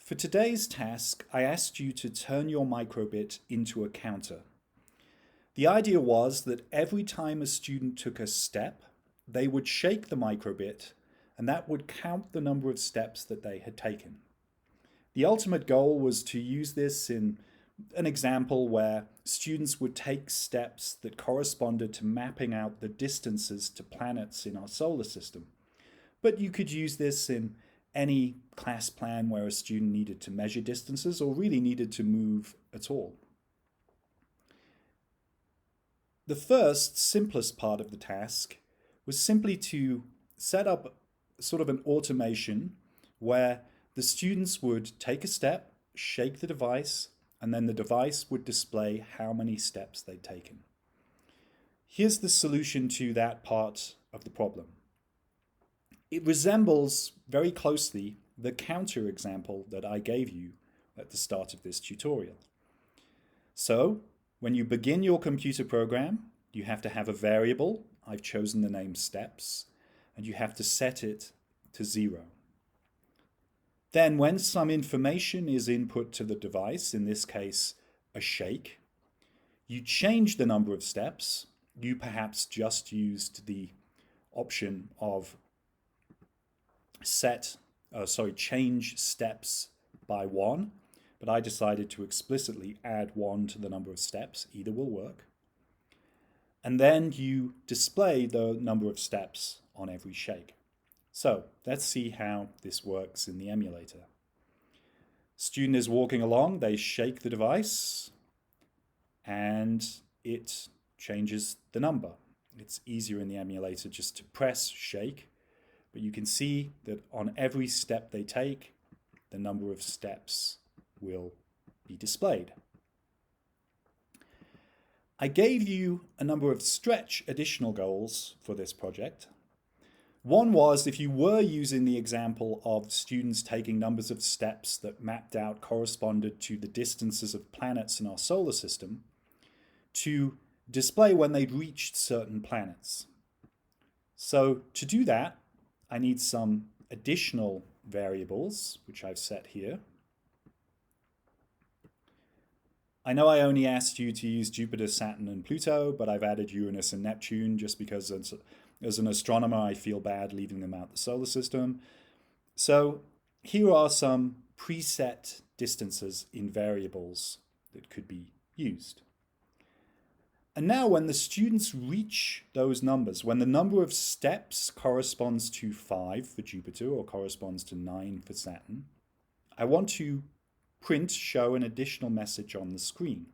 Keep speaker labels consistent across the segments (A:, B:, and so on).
A: For today's task, I asked you to turn your microbit into a counter. The idea was that every time a student took a step, they would shake the microbit, and that would count the number of steps that they had taken. The ultimate goal was to use this in an example where students would take steps that corresponded to mapping out the distances to planets in our solar system. But you could use this in any class plan where a student needed to measure distances or really needed to move at all. The first, simplest part of the task was simply to set up sort of an automation where the students would take a step, shake the device, and then the device would display how many steps they'd taken. Here's the solution to that part of the problem. It resembles very closely the counter example that I gave you at the start of this tutorial. So, when you begin your computer program, you have to have a variable. I've chosen the name steps, and you have to set it to 0. Then when some information is input to the device, in this case a shake, you change the number of steps. You perhaps just used the option of change steps by 1, but I decided to explicitly add 1 to the number of steps. Either will work. And then you display the number of steps on every shake. So let's see how this works in the emulator. Student is walking along, they shake the device, and it changes the number. It's easier in the emulator just to press shake, but you can see that on every step they take, the number of steps will be displayed. I gave you a number of stretch additional goals for this project. One was, if you were using the example of students taking numbers of steps that mapped out corresponded to the distances of planets in our solar system, to display when they'd reached certain planets. So to do that, I need some additional variables, which I've set here. I know I only asked you to use Jupiter, Saturn, and Pluto, but I've added Uranus and Neptune just because as an astronomer I feel bad leaving them out the solar system. So here are some preset distances in variables that could be used. And now when the students reach those numbers, when the number of steps corresponds to 5 for Jupiter or corresponds to 9 for Saturn, I want to show an additional message on the screen.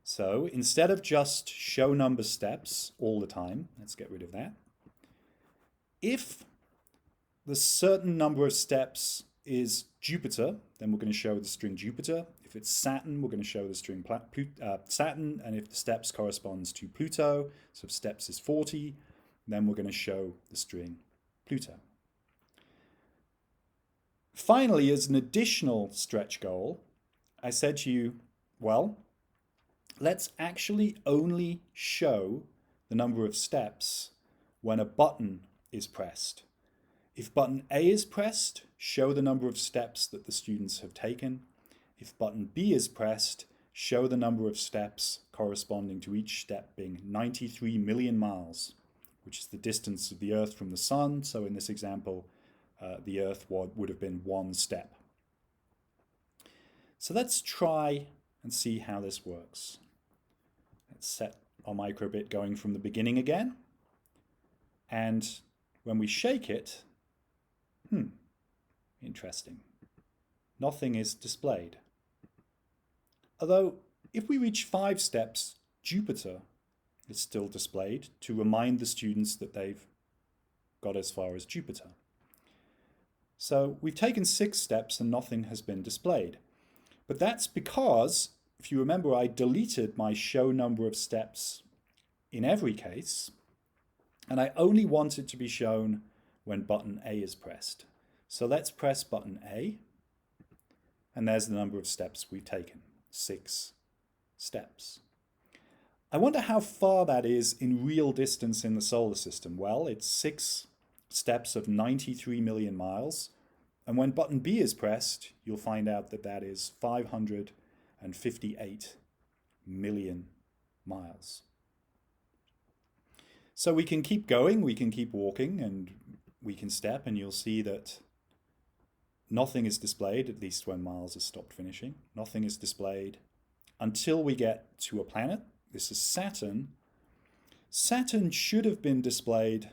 A: So instead of just show number steps all the time, let's get rid of that. If the certain number of steps is Jupiter, then we're going to show the string Jupiter. If it's Saturn, we're going to show the string Saturn. And if the steps corresponds to Pluto, so if steps is 40, then we're going to show the string Pluto. Finally, as an additional stretch goal, I said to you, well, let's actually only show the number of steps when a button is pressed. If button A is pressed, show the number of steps that the students have taken. If button B is pressed, show the number of steps corresponding to each step being 93 million miles, which is the distance of the Earth from the Sun. So in this example, the Earth would have been 1 step. So let's try and see how this works. Let's set our microbit going from the beginning again. And when we shake it, interesting. Nothing is displayed. Although, if we reach 5 steps, Jupiter is still displayed to remind the students that they've got as far as Jupiter. So we've taken 6 steps and nothing has been displayed. But that's because, if you remember, I deleted my show number of steps in every case, and I only want it to be shown when button A is pressed. So let's press button A, and there's the number of steps we've taken, 6 steps. I wonder how far that is in real distance in the solar system. Well, it's 6 steps of 93 million miles. And when button B is pressed, you'll find out that that is 558 million miles. So we can keep going, we can keep walking, and we can step, and you'll see that nothing is displayed, at least when miles has stopped finishing. Nothing is displayed until we get to a planet. This is Saturn. Saturn should have been displayed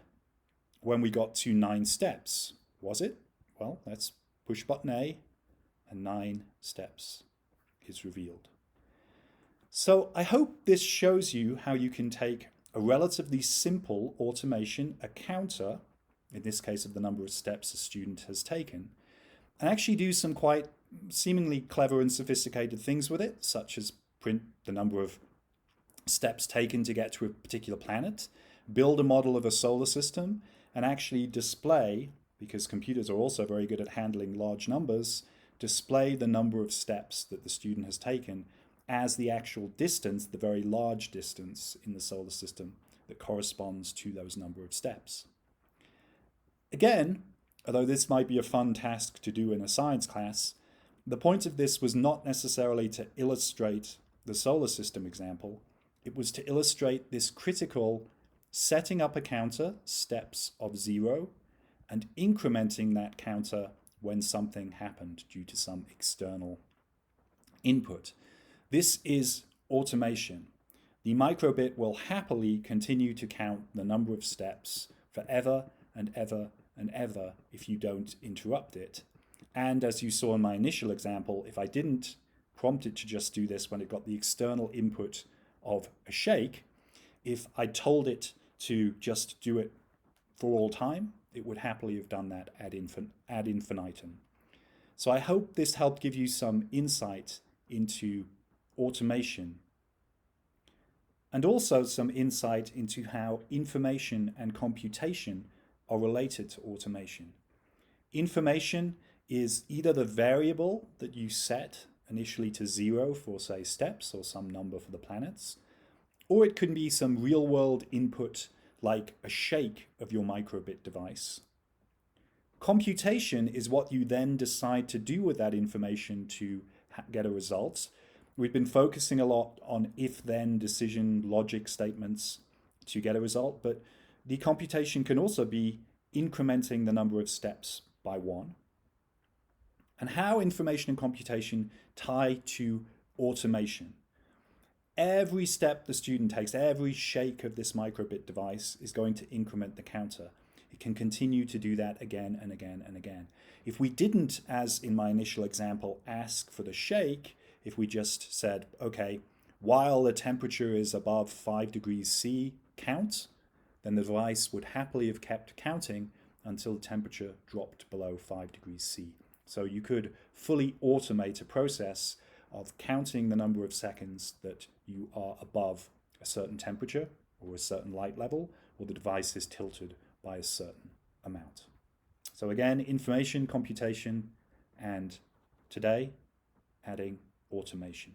A: when we got to 9 steps. Was it? Well, let's push button A, and 9 steps is revealed. So I hope this shows you how you can take a relatively simple automation, a counter, in this case of the number of steps a student has taken, and actually do some quite seemingly clever and sophisticated things with it, such as print the number of steps taken to get to a particular planet, build a model of a solar system, and actually display, because computers are also very good at handling large numbers, display the number of steps that the student has taken as the actual distance, the very large distance in the solar system that corresponds to those number of steps. Again, although this might be a fun task to do in a science class, the point of this was not necessarily to illustrate the solar system example. It was to illustrate this critical setting up a counter, steps of 0, and incrementing that counter when something happened due to some external input. This is automation. The microbit will happily continue to count the number of steps forever and ever and ever if you don't interrupt it. And as you saw in my initial example, if I didn't prompt it to just do this when it got the external input of a shake, if I told it to just do it for all time, it would happily have done that ad infinitum. So I hope this helped give you some insight into automation, and also some insight into how information and computation are related to automation. Information is either the variable that you set initially to 0 for, say, steps or some number for the planets, or it can be some real-world input like a shake of your microbit device. Computation is what you then decide to do with that information to get a result. We've been focusing a lot on if-then decision logic statements to get a result, but the computation can also be incrementing the number of steps by 1. And how information and computation tie to automation. Every step the student takes, every shake of this microbit device is going to increment the counter. It can continue to do that again and again and again. If we didn't, as in my initial example, ask for the shake, if we just said, okay, while the temperature is above 5 degrees C, count, then the device would happily have kept counting until the temperature dropped below 5 degrees C. So you could fully automate a process of counting the number of seconds that you are above a certain temperature or a certain light level, or the device is tilted by a certain amount. So again, information, computation, and today, adding automation.